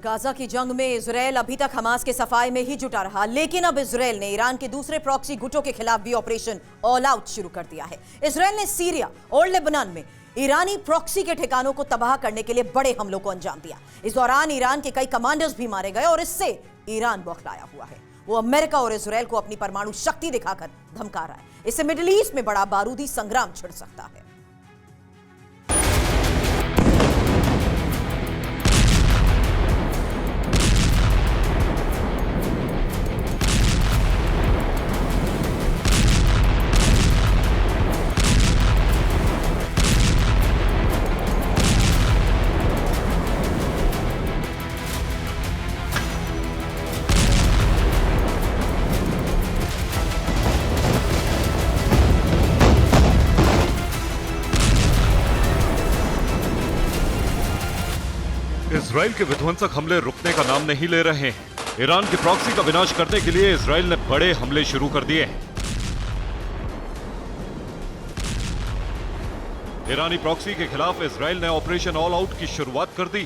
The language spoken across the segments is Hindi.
गाजा की जंग में इजरायल अभी तक हमास के सफाई में ही जुटा रहा, लेकिन अब इजरायल ने ईरान के दूसरे प्रॉक्सी गुटों के खिलाफ भी ऑपरेशन ऑल आउट शुरू कर दिया है। इजरायल ने सीरिया और लेबनान में ईरानी प्रॉक्सी के ठिकानों को तबाह करने के लिए बड़े हमलों को अंजाम दिया। इस दौरान ईरान के कई कमांडर्स भी मारे गए और इससे ईरान बौखलाया हुआ है। वो अमेरिका और इजरायल को अपनी परमाणु शक्ति दिखाकर धमका रहा है। इससे मिडिल ईस्ट में बड़ा बारूदी संग्राम छिड़ सकता है। इजराइल के विध्वंसक हमले रुकने का नाम नहीं ले रहे हैं। ईरान की प्रॉक्सी का विनाश करने के लिए इजराइल ने बड़े हमले शुरू कर दिए हैं। ईरानी प्रॉक्सी के खिलाफ इजराइल ने ऑपरेशन ऑल आउट की शुरुआत कर दी।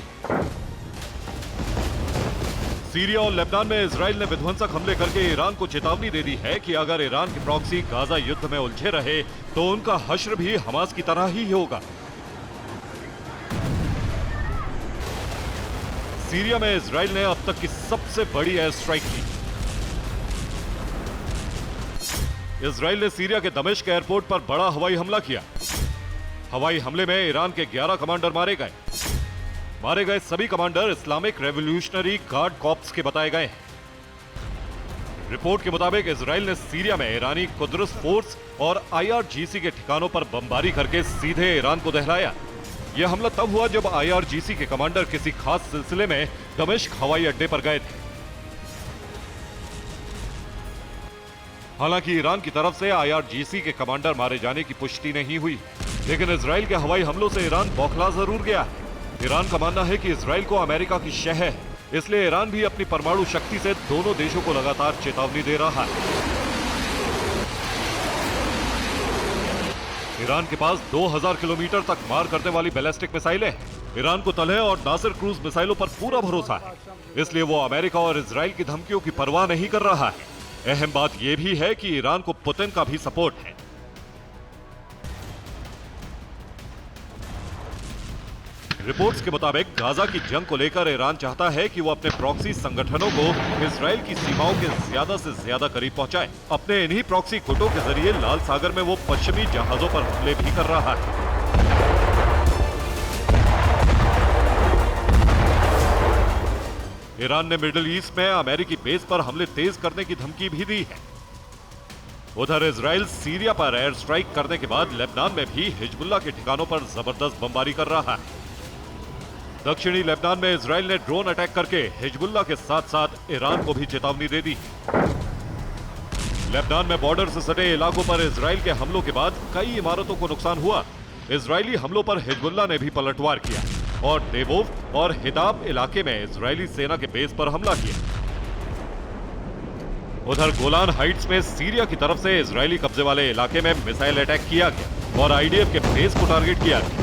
सीरिया और लेबनान में इजराइल ने विध्वंसक हमले करके ईरान को चेतावनी दे दी है कि अगर ईरान की प्रॉक्सी गाजा युद्ध में उलझे रहे तो उनका हश्र भी हमास की तरह ही होगा। सीरिया में इजराइल ने अब तक की सबसे बड़ी एयर स्ट्राइक की। इजराइल ने सीरिया के दमिश्क एयरपोर्ट पर बड़ा हवाई हमला किया। हवाई हमले में ईरान के 11 कमांडर मारे गए। मारे गए सभी commander Islamic revolutionary guard corps के बताए गए हैं। रिपोर्ट के मुताबिक इजराइल ने सीरिया में ईरानी कुद्स फोर्स और IRGC के ठिकानों पर बमबारी करके सीधे ईरान को दहलाया। यह हमला तब हुआ जब IRGC के कमांडर किसी खास सिलसिले में दमिश्क हवाई अड्डे पर गए थे। हालांकि ईरान की तरफ से IRGC के कमांडर मारे जाने की पुष्टि नहीं हुई, लेकिन इजराइल के हवाई हमलों से ईरान बौखला जरूर गया है। ईरान का मानना है कि इजराइल को अमेरिका की शह है, इसलिए ईरान भी अपनी परमाणु शक्ति से दोनों देशों को लगातार चेतावनी दे रहा है। ईरान के पास 2000 किलोमीटर तक मार करने वाली बैलिस्टिक मिसाइलें हैं। ईरान को तलह और नासिर क्रूज मिसाइलों पर पूरा भरोसा है, इसलिए वो अमेरिका और इजराइल की धमकियों की परवाह नहीं कर रहा है। अहम बात यह भी है कि ईरान को पुतिन का भी सपोर्ट है। रिपोर्ट्स के मुताबिक गाजा की जंग को लेकर ईरान चाहता है कि वो अपने प्रॉक्सी संगठनों को इजराइल की सीमाओं के ज्यादा से ज्यादा करीब पहुंचाए। अपने इन्हीं प्रॉक्सी गुटों के जरिए लाल सागर में वो पश्चिमी जहाजों पर हमले भी कर रहा है। ईरान ने मिडिल ईस्ट में अमेरिकी बेस पर हमले तेज करने की धमकी भी दी है। उधर इजराइल सीरिया पर एयर स्ट्राइक करने के बाद लेबनान में भी हिजबुल्लाह के ठिकानों पर जबरदस्त बमबारी कर रहा है। दक्षिणी लेबनान में इजराइल ने ड्रोन अटैक करके हिजबुल्लाह के साथ साथ ईरान को भी चेतावनी दे दी। लेबनान में बॉर्डर से सटे इलाकों पर इजराइल के हमलों के बाद कई इमारतों को नुकसान हुआ। इजरायली हमलों पर हिजबुल्लाह ने भी पलटवार किया और देवोव और हिदाब इलाके में इजरायली सेना के बेस पर हमला किया। उधर गोलान हाइट्स में सीरिया की तरफ से इजरायली कब्जे वाले इलाके में मिसाइल अटैक किया गया और IDF के बेस को टारगेट किया गया।